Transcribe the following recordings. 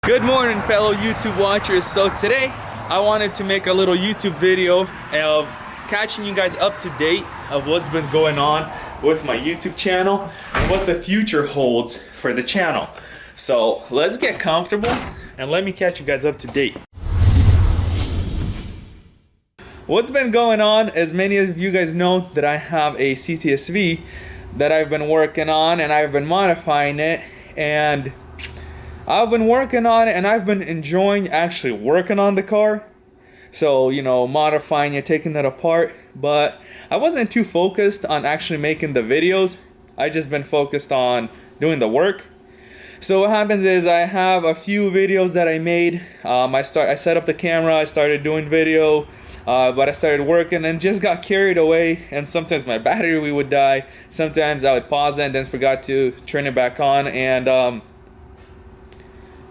Good morning, fellow YouTube watchers. So today I wanted to make a little YouTube video of catching you guys up to date of what's been going on with my YouTube channel and what the future holds for the channel. So let's get comfortable and let me catch you guys up to date. What's been going on, as many of you guys know, that I have a cts-v that I've been working on and I've been modifying it, and I've been working on it and I've been enjoying actually working on the car. So, you know, modifying it, taking it apart. But I wasn't too focused on actually making the videos. I just been focused on doing the work. So what happens is I have a few videos that I made. I set up the camera, I started doing video, but I started working and just got carried away, and sometimes my battery would die. Sometimes I would pause it and then forgot to turn it back on, and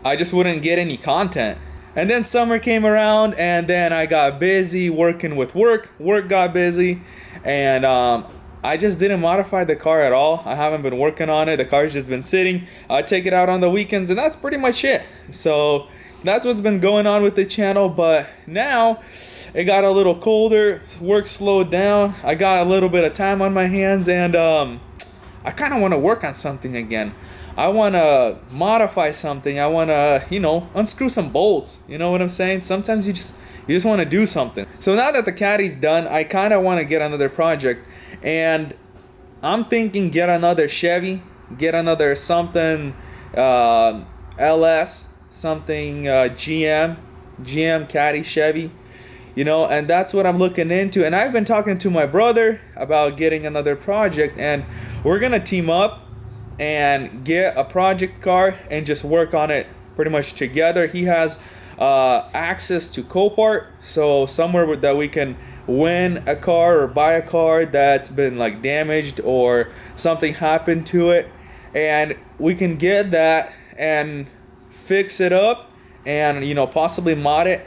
I just wouldn't get any content. And then summer came around and then I got busy working with work got busy, and I just didn't modify the car at all. I haven't been working on it. The car's just been sitting. I take it out on the weekends and that's pretty much it. So that's what's been going on with the channel. But now it got a little colder, work slowed down, I got a little bit of time on my hands, and I kind of want to work on something again. I want to modify something. I want to, you know, unscrew some bolts. You know what I'm saying? Sometimes you just want to do something. So now that the Caddy's done, I kind of want to get another project, and I'm thinking get another Chevy, get another something LS, something GM Caddy Chevy, you know, and that's what I'm looking into. And I've been talking to my brother about getting another project, and we're gonna team up and get a project car and just work on it pretty much together. He has access to Copart, so somewhere that we can win a car or buy a car that's been like damaged or something happened to it, and we can get that and fix it up and, you know, possibly mod it.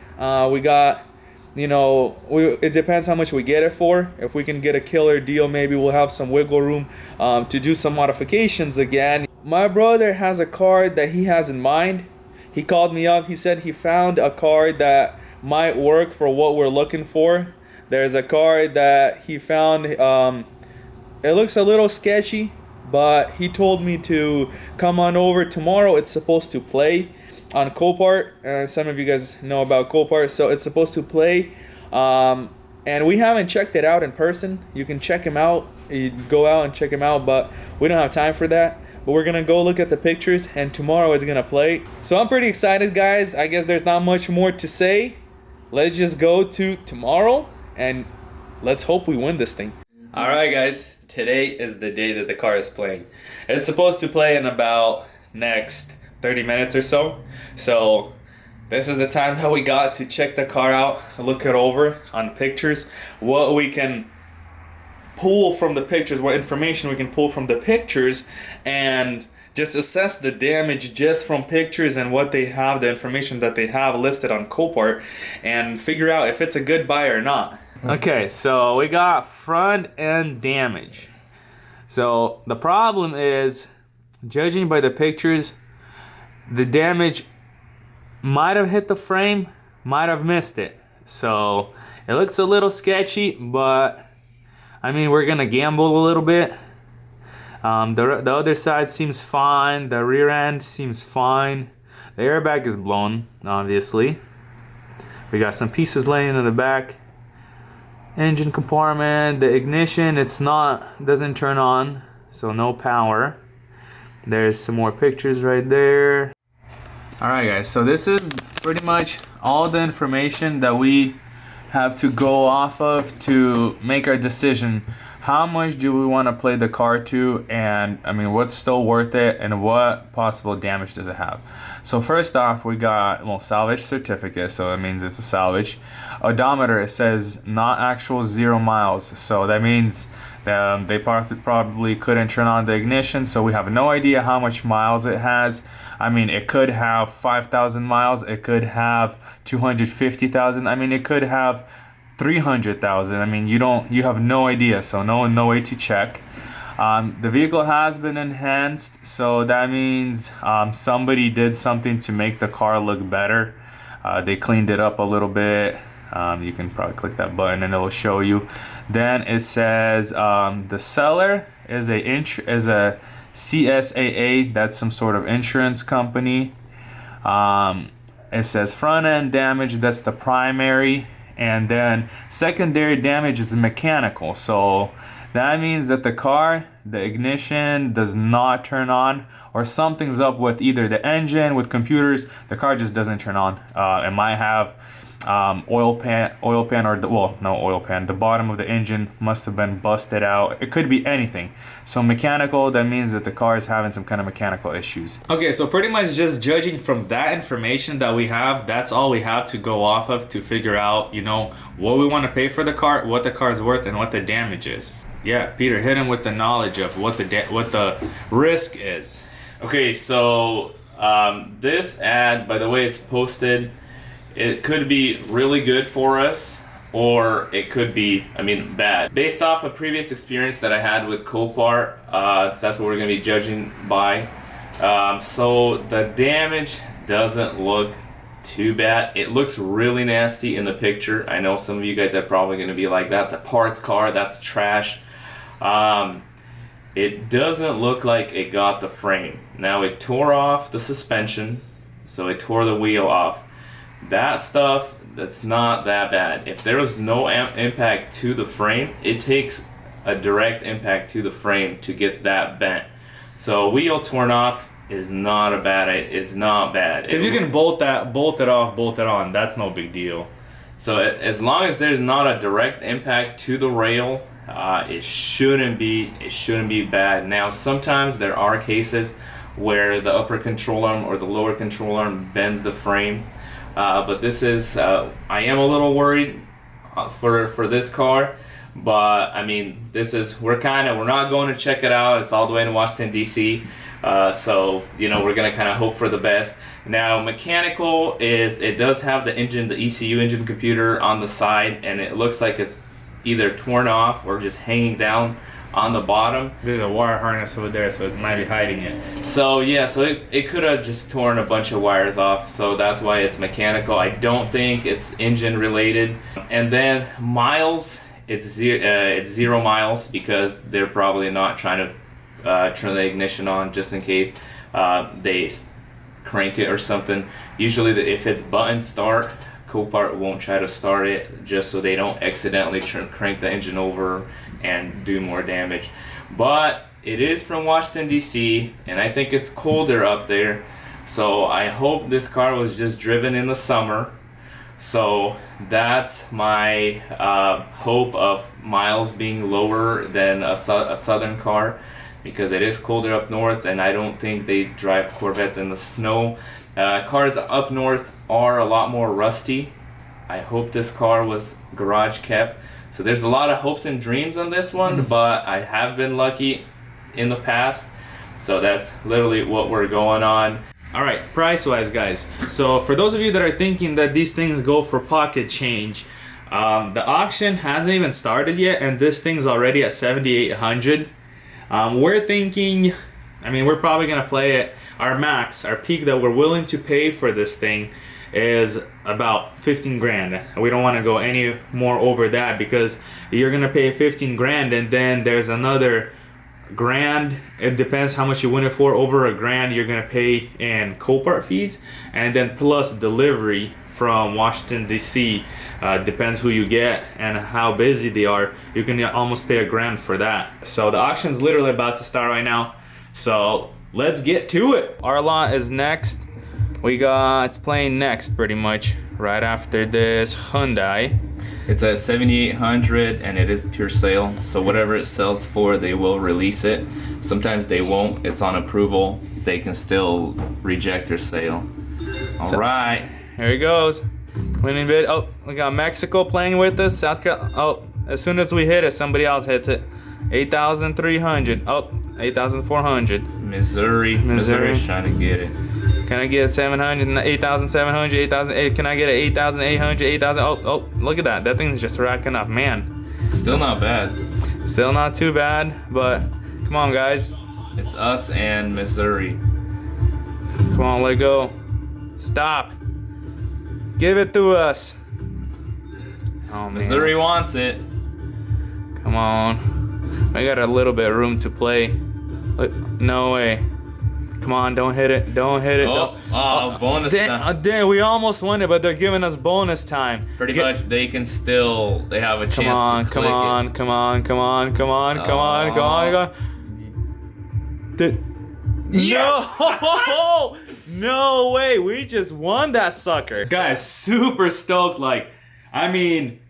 We got, you know, it depends how much we get it for. If we can get a killer deal, maybe we'll have some wiggle room to do some modifications again. My brother has a car that he has in mind. He called me up. He said he found a car that might work for what we're looking for. There's a car that he found. It looks a little sketchy, but he told me to come on over tomorrow. It's supposed to play on Copart. Some of you guys know about Copart, so it's supposed to play, and we haven't checked it out in person. You can check him out, you go out and check him out, but we don't have time for that. But we're gonna go look at the pictures, and tomorrow it's gonna play. So I'm pretty excited, guys. I guess there's not much more to say. Let's just go to tomorrow and let's hope we win this thing. All right, guys, today is the day that the car is playing. It's supposed to play in about next 30 minutes or so. So this is the time that we got to check the car out, look it over on pictures, what we can pull from the pictures, what information we can pull from the pictures, and just assess the damage just from pictures and what they have, the information that they have listed on Copart, and figure out if it's a good buy or not. Okay, so we got front end damage. So the problem is, judging by the pictures, the damage might have hit the frame, might have missed it. So it looks a little sketchy, but I mean, we're gonna gamble a little bit. The other side seems fine. The rear end seems fine. The airbag is blown, obviously. We got some pieces laying in the back. Engine compartment, the ignition, doesn't turn on, so no power. There's some more pictures right there. Alright, guys, so this is pretty much all the information that we have to go off of to make our decision. How much do we want to play the car to, and I mean, what's still worth it, and what possible damage does it have? So first off, we got, well, salvage certificate, so that means it's a salvage. Odometer, it says not actual 0 miles, so that means they probably couldn't turn on the ignition, so we have no idea how much miles it has. I mean, it could have 5,000 miles, it could have 250,000, I mean, it could have 300,000. I mean, you have no idea, so no way to check. The vehicle has been enhanced, so that means somebody did something to make the car look better. They cleaned it up a little bit. You can probably click that button and it will show you. Then it says the seller is a CSAA, that's some sort of insurance company. It says front end damage, that's the primary, and then secondary damage is mechanical. So that means that the car, the ignition does not turn on, or something's up with either the engine, with computers, the car just doesn't turn on. It might have oil pan, or no oil pan, the bottom of the engine must have been busted out. It could be anything. So mechanical, that means that the car is having some kind of mechanical issues. Okay, so pretty much just judging from that information that we have, that's all we have to go off of to figure out, you know, what we want to pay for the car, what the car is worth, and what the damage is. Yeah, Peter, hit him with the knowledge of what the risk is. Okay, so this ad, by the way it's posted, it could be really good for us, or it could be, bad. Based off a previous experience that I had with Copart, that's what we're going to be judging by. So the damage doesn't look too bad. It looks really nasty in the picture. I know some of you guys are probably going to be like, that's a parts car, that's trash. It doesn't look like it got the frame. Now it tore off the suspension, so it tore the wheel off. That stuff, that's not that bad. If there was no impact to the frame, it takes a direct impact to the frame to get that bent. So wheel torn off is not bad. Because you can bolt it off, bolt it on. That's no big deal. So as long as there's not a direct impact to the rail, it shouldn't be bad. Now sometimes there are cases where the upper control arm or the lower control arm bends the frame. But this is, I am a little worried for this car, but we're not going to check it out. It's all the way in Washington, D.C. So, we're going to kind of hope for the best. Now, mechanical it does have the ECU engine computer on the side, and it looks like it's either torn off or just hanging down on the bottom. There's a wire harness over there, so it might be hiding it. So yeah, so it could have just torn a bunch of wires off, so that's why it's mechanical. I don't think it's engine related. And then miles, it's 0 miles, because they're probably not trying to turn the ignition on just in case they crank it or something. Usually if it's button start, Copart won't try to start it, just so they don't accidentally crank the engine over and do more damage. But it is from Washington, D.C., and I think it's colder up there, so I hope this car was just driven in the summer. So that's my hope of miles being lower than a southern car, because it is colder up north, and I don't think they drive Corvettes in the snow. Cars up north are a lot more rusty. I hope this car was garage kept. So there's a lot of hopes and dreams on this one, but I have been lucky in the past. So that's literally what we're going on. All right, price wise, guys. So for those of you that are thinking that these things go for pocket change, the auction hasn't even started yet, and this thing's already at $7,800. We're thinking, we're probably gonna play it. Our max, our peak that we're willing to pay for this thing is about 15 grand. We don't want to go any more over that, because you're gonna pay 15 grand and then there's another grand. It depends how much you win it for. Over a grand you're gonna pay in Copart fees, and then plus delivery from Washington, D.C. Depends who you get and how busy they are. You can almost pay $1,000 for that. So the auction's literally about to start right now, so let's get to it. Our lot is next. It's playing next pretty much right after this Hyundai. It's a 7800 and it is pure sale, so whatever it sells for, they will release it. Sometimes they won't. It's on approval. They can still reject your sale. All right, here he goes. Winning bid. Oh, we got Mexico playing with us. South Carolina. Oh, as soon as we hit it, somebody else hits it. 8,300. Oh, 8,400. Missouri's trying to get it. Can I get 700, 8,700, 8,000? Can I get 8,800, 8,000? Oh, look at that. That thing's just racking up, man. Still not bad. Still not too bad, but Come on, guys. It's us and Missouri. Come on, let go. Stop. Give it to us. Oh, man. Missouri wants it. Come on. I got a little bit of room to play. No way. Come on, don't hit it. Don't hit it. Bonus time. Damn, we almost won it, but they're giving us bonus time. Pretty much, they have a chance to click come on. Yes! No! No way, we just won that sucker. Guys, super stoked. Like, I mean,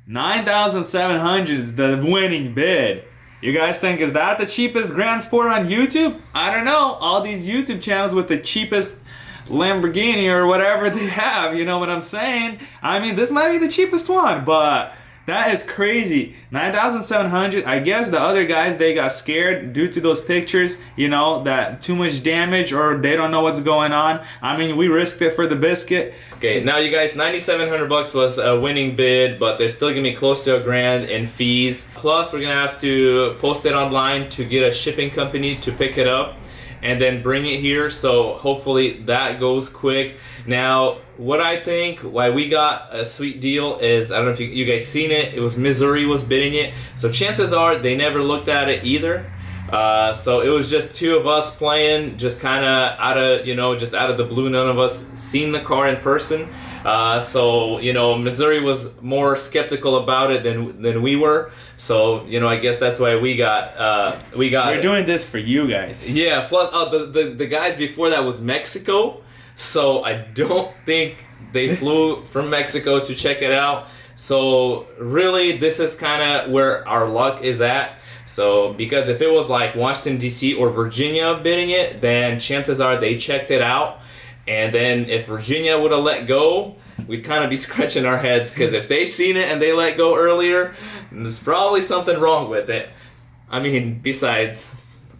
9,700 is the winning bid. You guys think, is that the cheapest Grand Sport on YouTube? I don't know. All these YouTube channels with the cheapest Lamborghini or whatever they have, you know what I'm saying? I mean, this might be the cheapest one, but that is crazy. 9,700. I guess the other guys, they got scared due to those pictures, you know, that too much damage or they don't know what's going on. I mean, we risked it for the biscuit. Okay, now you guys, 9,700 bucks was a winning bid, but they're still gonna be close to $1,000 in fees. Plus, we're gonna have to post it online to get a shipping company to pick it up and then bring it here, so hopefully that goes quick. Now, what I think, why we got a sweet deal is, I don't know if you guys seen it, it was Missouri was bidding it, so chances are they never looked at it either. So it was just two of us playing, just kind of out of the blue. None of us seen the car in person. So, you know, Missouri was more skeptical about it than we were. So, you know, I guess that's why we got We're doing this for you guys. Yeah, plus the guys before that was Mexico. So I don't think they flew from Mexico to check it out. So really, this is kind of where our luck is at. So, because if it was like Washington, D.C. or Virginia bidding it, then chances are they checked it out. And then if Virginia would have let go, we'd kind of be scratching our heads, because if they seen it and they let go earlier, there's probably something wrong with it. I mean, besides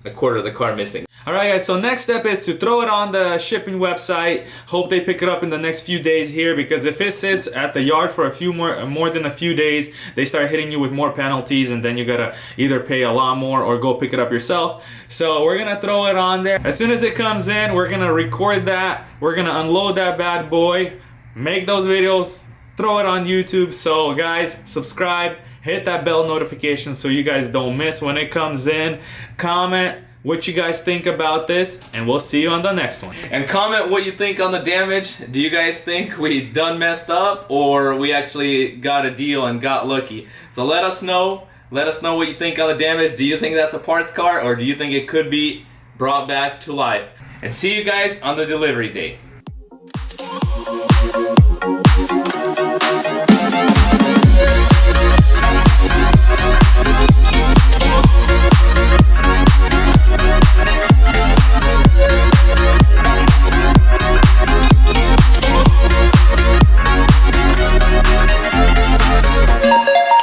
a quarter of the car missing. Alright guys, so next step is to throw it on the shipping website. Hope they pick it up in the next few days here, because if it sits at the yard for a few more than a few days, they start hitting you with more penalties, and then you gotta either pay a lot more or go pick it up yourself. So we're gonna throw it on there. As soon as it comes in, we're gonna record that. We're gonna unload that bad boy, make those videos, throw it on YouTube. So guys, subscribe, hit that bell notification so you guys don't miss when it comes in. Comment what you guys think about this, and we'll see you on the next one. And comment what you think on the damage. Do you guys think we done messed up, or we actually got a deal and got lucky? So let us know. Let us know what you think on the damage. Do you think that's a parts car, or do you think it could be brought back to life? And see you guys on the delivery day.